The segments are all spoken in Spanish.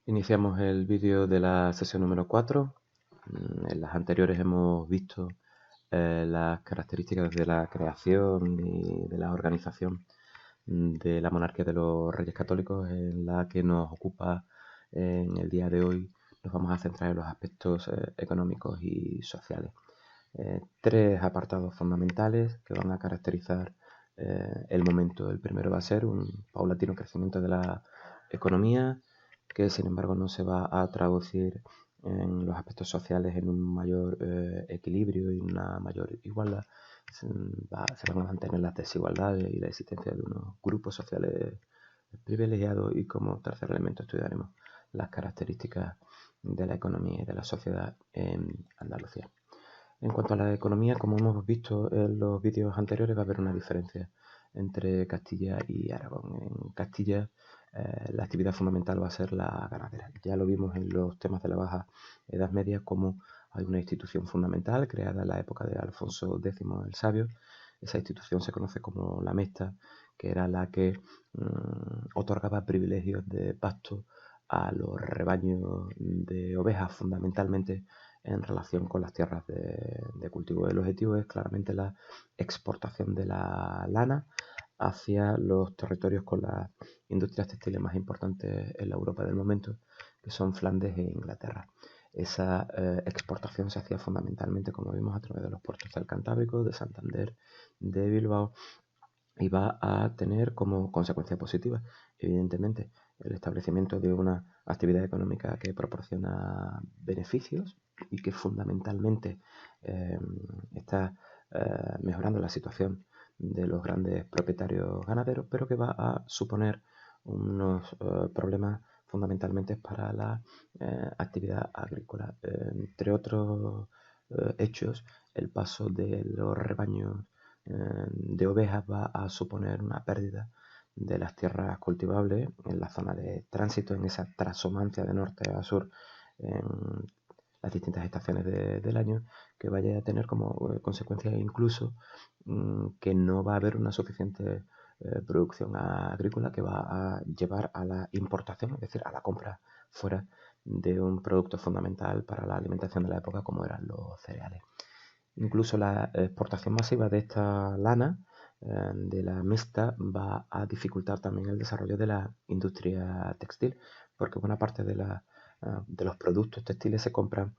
Iniciamos el vídeo de la sesión número 4. En las anteriores hemos visto las características de la creación y de la organización de la monarquía de los Reyes Católicos, en la que nos ocupa en el día de hoy. Nos vamos a centrar en los aspectos económicos y sociales. Tres apartados fundamentales que van a caracterizar el momento. El primero va a ser un paulatino crecimiento de la economía, que sin embargo no se va a traducir en los aspectos sociales en un mayor equilibrio y una mayor igualdad. Se van a mantener las desigualdades y la existencia de unos grupos sociales privilegiados, y como tercer elemento estudiaremos las características de la economía y de la sociedad en Andalucía. En cuanto a la economía, como hemos visto en los vídeos anteriores, va a haber una diferencia entre Castilla y Aragón. En Castilla la actividad fundamental va a ser la ganadera. Ya lo vimos en los temas de la Baja Edad Media, como hay una institución fundamental creada en la época de Alfonso X el Sabio. Esa institución se conoce como la Mesta, que era la que otorgaba privilegios de pasto a los rebaños de ovejas, fundamentalmente en relación con las tierras de cultivo. El objetivo es claramente la exportación de la lana hacia los territorios con las industrias textiles más importantes en la Europa del momento, que son Flandes e Inglaterra. Esa exportación se hacía fundamentalmente, como vimos, a través de los puertos del Cantábrico, de Santander, de Bilbao, y va a tener como consecuencia positiva, evidentemente, el establecimiento de una actividad económica que proporciona beneficios y que fundamentalmente está mejorando la situación de los grandes propietarios ganaderos, pero que va a suponer unos problemas fundamentalmente para la actividad agrícola. Entre otros hechos, el paso de los rebaños de ovejas va a suponer una pérdida de las tierras cultivables en la zona de tránsito, en esa transhumancia de norte a sur en las distintas estaciones del año, que vaya a tener como consecuencia incluso que no va a haber una suficiente producción agrícola, que va a llevar a la importación, es decir, a la compra fuera de un producto fundamental para la alimentación de la época, como eran los cereales. Incluso la exportación masiva de esta lana, de la mixta, va a dificultar también el desarrollo de la industria textil, porque buena parte de los productos textiles se compran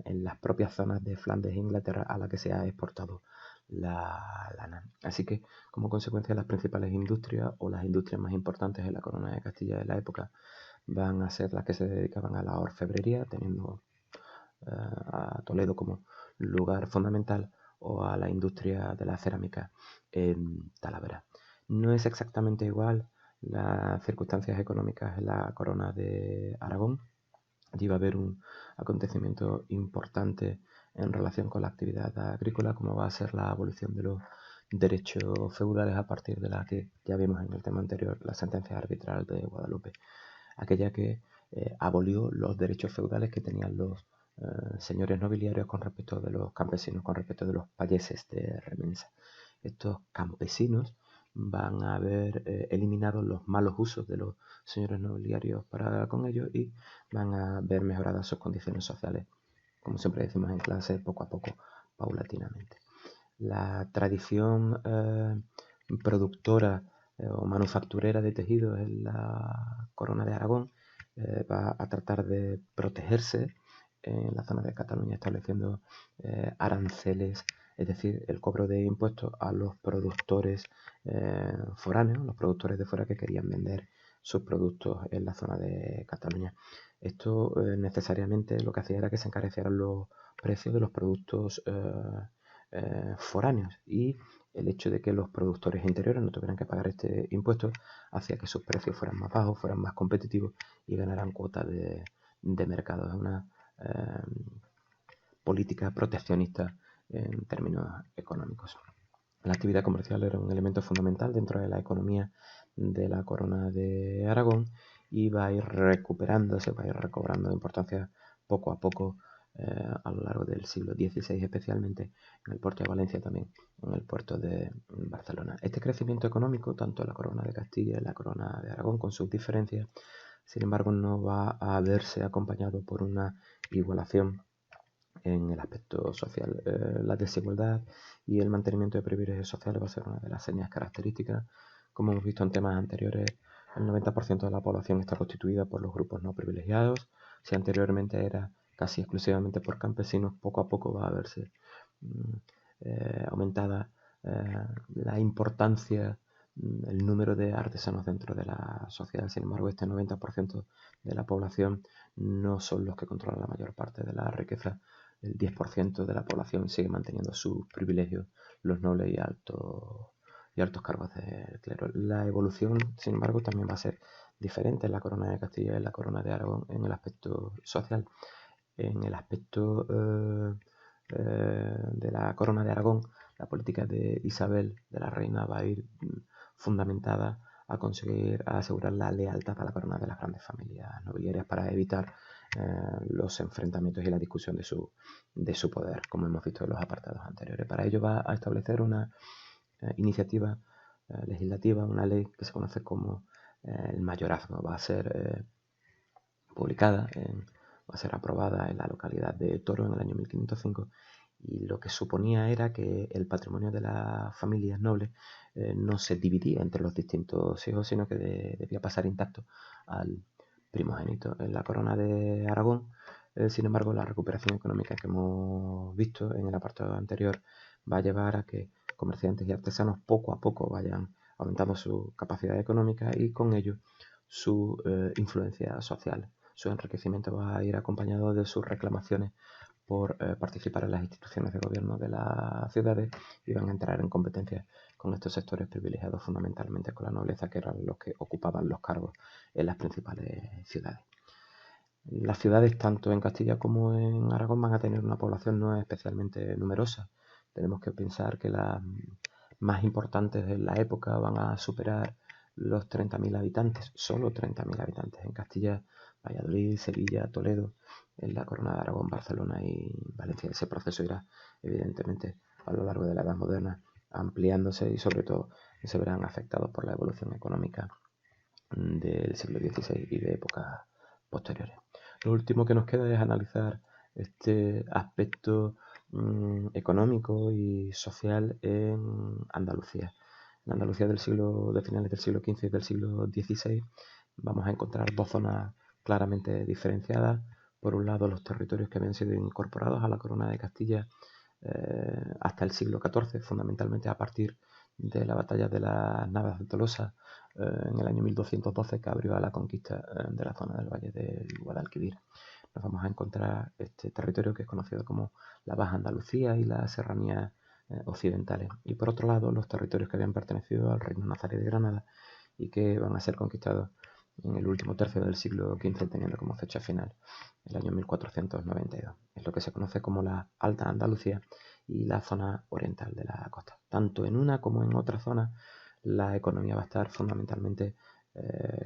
en las propias zonas de Flandes e Inglaterra, a la que se ha exportado la lana. Así que, como consecuencia, las principales industrias o las industrias más importantes en la corona de Castilla de la época van a ser las que se dedicaban a la orfebrería, teniendo a Toledo como lugar fundamental, o a la industria de la cerámica en Talavera. No es exactamente igual las circunstancias económicas en la corona de Aragón. Allí va a haber un acontecimiento importante en relación con la actividad agrícola, como va a ser la abolición de los derechos feudales, a partir de la que ya vimos en el tema anterior, la sentencia arbitral de Guadalupe, aquella que abolió los derechos feudales que tenían los señores nobiliarios con respecto de los campesinos, con respecto de los payeses de remensa. Estos campesinos van a haber eliminado los malos usos de los señores nobiliarios para con ellos, y van a ver mejoradas sus condiciones sociales, como siempre decimos en clase, poco a poco, paulatinamente. La tradición productora o manufacturera de tejidos en la corona de Aragón va a tratar de protegerse en la zona de Cataluña, estableciendo aranceles, es decir, el cobro de impuestos a los productores foráneos, los productores de fuera que querían vender sus productos en la zona de Cataluña. Esto necesariamente lo que hacía era que se encarecieran los precios de los productos foráneos, y el hecho de que los productores interiores no tuvieran que pagar este impuesto hacía que sus precios fueran más bajos, fueran más competitivos y ganaran cuota de mercado. Es una política proteccionista en términos económicos. La actividad comercial era un elemento fundamental dentro de la economía de la corona de Aragón, y va a ir recuperándose, va a ir recobrando importancia poco a poco a lo largo del siglo XVI, especialmente en el puerto de Valencia, también en el puerto de Barcelona. Este crecimiento económico, tanto en la corona de Castilla y en la corona de Aragón, con sus diferencias, sin embargo no va a verse acompañado por una igualación en el aspecto social. La desigualdad y el mantenimiento de privilegios sociales va a ser una de las señas características. Como hemos visto en temas anteriores, el 90% de la población está constituida por los grupos no privilegiados. Si anteriormente era casi exclusivamente por campesinos, poco a poco va a verse aumentada la importancia, el número de artesanos dentro de la sociedad. Sin embargo, este 90% de la población no son los que controlan la mayor parte de la riqueza. El 10% de la población sigue manteniendo sus privilegios, los nobles y altos cargos del clero. La evolución, sin embargo, también va a ser diferente en la corona de Castilla y en la corona de Aragón en el aspecto social. En el aspecto de la corona de Aragón, la política de Isabel, de la reina, va a ir fundamentada a conseguir a asegurar la lealtad a la corona de las grandes familias nobiliarias para evitar los enfrentamientos y la discusión de su poder, como hemos visto en los apartados anteriores. Para ello va a establecer una iniciativa legislativa, una ley que se conoce como el mayorazgo. Va a ser publicada, va a ser aprobada en la localidad de Toro en el año 1505, y lo que suponía era que el patrimonio de las familias nobles no se dividía entre los distintos hijos, sino que debía pasar intacto al primogénito. En la corona de Aragón, sin embargo, la recuperación económica que hemos visto en el apartado anterior va a llevar a que comerciantes y artesanos poco a poco vayan aumentando su capacidad económica y con ello su influencia social. Su enriquecimiento va a ir acompañado de sus reclamaciones por participar en las instituciones de gobierno de las ciudades, y van a entrar en competencia con estos sectores privilegiados, fundamentalmente con la nobleza, que eran los que ocupaban los cargos en las principales ciudades. Las ciudades, tanto en Castilla como en Aragón, van a tener una población no especialmente numerosa. Tenemos que pensar que las más importantes de la época van a superar los 30.000 habitantes, solo 30.000 habitantes. En Castilla, Valladolid, Sevilla, Toledo, en la Corona de Aragón, Barcelona y Valencia. Ese proceso irá, evidentemente, a lo largo de la Edad Moderna, ampliándose, y sobre todo se verán afectados por la evolución económica del siglo XVI y de épocas posteriores. Lo último que nos queda es analizar este aspecto económico y social en Andalucía. En Andalucía de finales del siglo XV y del siglo XVI vamos a encontrar dos zonas claramente diferenciadas. Por un lado, los territorios que habían sido incorporados a la corona de Castilla hasta el siglo XIV, fundamentalmente a partir de la batalla de las Navas de Tolosa en el año 1212, que abrió a la conquista de la zona del Valle del Guadalquivir. Nos vamos a encontrar este territorio que es conocido como la Baja Andalucía y las serranías occidentales. Y por otro lado, los territorios que habían pertenecido al Reino Nazarí de Granada y que van a ser conquistados en el último tercio del siglo XV, teniendo como fecha final el año 1492. Es lo que se conoce como la Alta Andalucía y la zona oriental de la costa. Tanto en una como en otra zona, la economía va a estar fundamentalmente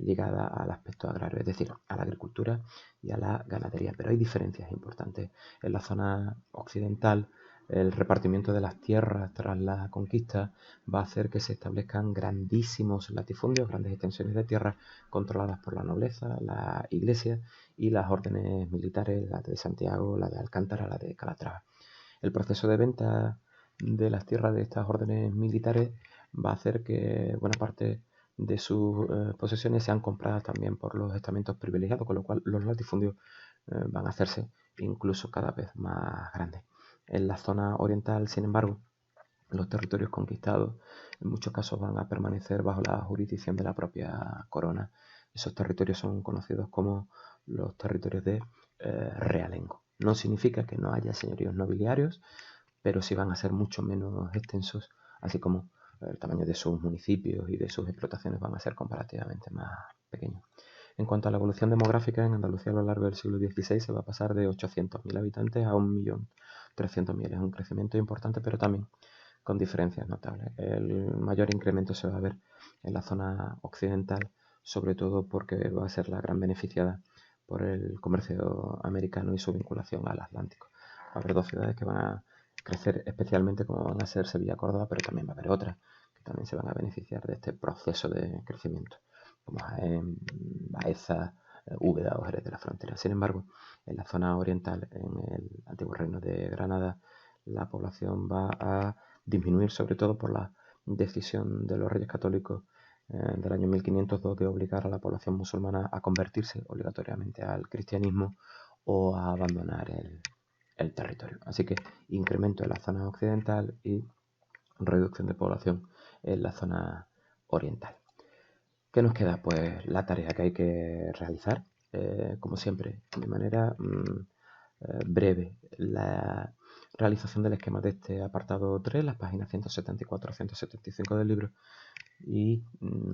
ligada al aspecto agrario, es decir, a la agricultura y a la ganadería. Pero hay diferencias importantes. En la zona occidental, el repartimiento de las tierras tras la conquista va a hacer que se establezcan grandísimos latifundios, grandes extensiones de tierra controladas por la nobleza, la iglesia y las órdenes militares, la de Santiago, la de Alcántara, la de Calatrava. El proceso de venta de las tierras de estas órdenes militares va a hacer que buena parte de sus posesiones sean compradas también por los estamentos privilegiados, con lo cual los latifundios van a hacerse incluso cada vez más grandes. En la zona oriental, sin embargo, los territorios conquistados en muchos casos van a permanecer bajo la jurisdicción de la propia corona. Esos territorios son conocidos como los territorios de realengo. No significa que no haya señoríos nobiliarios, pero sí van a ser mucho menos extensos, así como el tamaño de sus municipios y de sus explotaciones van a ser comparativamente más pequeños. En cuanto a la evolución demográfica, en Andalucía a lo largo del siglo XVI se va a pasar de 800.000 habitantes a 1.300.000. Es un crecimiento importante, pero también con diferencias notables. El mayor incremento se va a ver en la zona occidental, sobre todo porque va a ser la gran beneficiada por el comercio americano y su vinculación al Atlántico. Va a haber dos ciudades que van a crecer especialmente, como van a ser Sevilla y Córdoba, pero también va a haber otras que también se van a beneficiar de este proceso de crecimiento, como Jaén, Baeza, Úbeda o Jerez de la Frontera. Sin embargo, en la zona oriental, en el antiguo reino de Granada, la población va a disminuir, sobre todo por la decisión de los Reyes Católicos del año 1502 de obligar a la población musulmana a convertirse obligatoriamente al cristianismo o a abandonar el territorio. Así que incremento en la zona occidental y reducción de población en la zona oriental. ¿Qué nos queda? Pues la tarea que hay que realizar, como siempre, de manera breve. La realización del esquema de este apartado 3, las páginas 174 a 175 del libro, y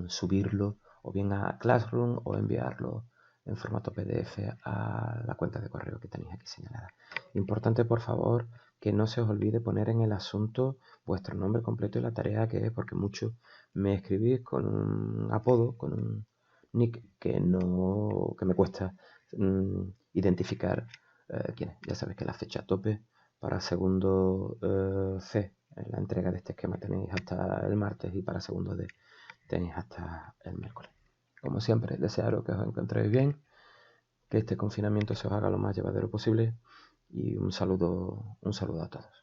subirlo o bien a Classroom o enviarlo en formato PDF a la cuenta de correo que tenéis aquí señalada. Importante, por favor, que no se os olvide poner en el asunto vuestro nombre completo y la tarea que es, porque muchos me escribís con un apodo, con un nick que me cuesta identificar quién es. Ya sabéis que la fecha tope para segundo C en la entrega de este esquema tenéis hasta el martes y para segundo D tenéis hasta el miércoles. Como siempre, desearos que os encontréis bien, que este confinamiento se os haga lo más llevadero posible y un saludo a todos.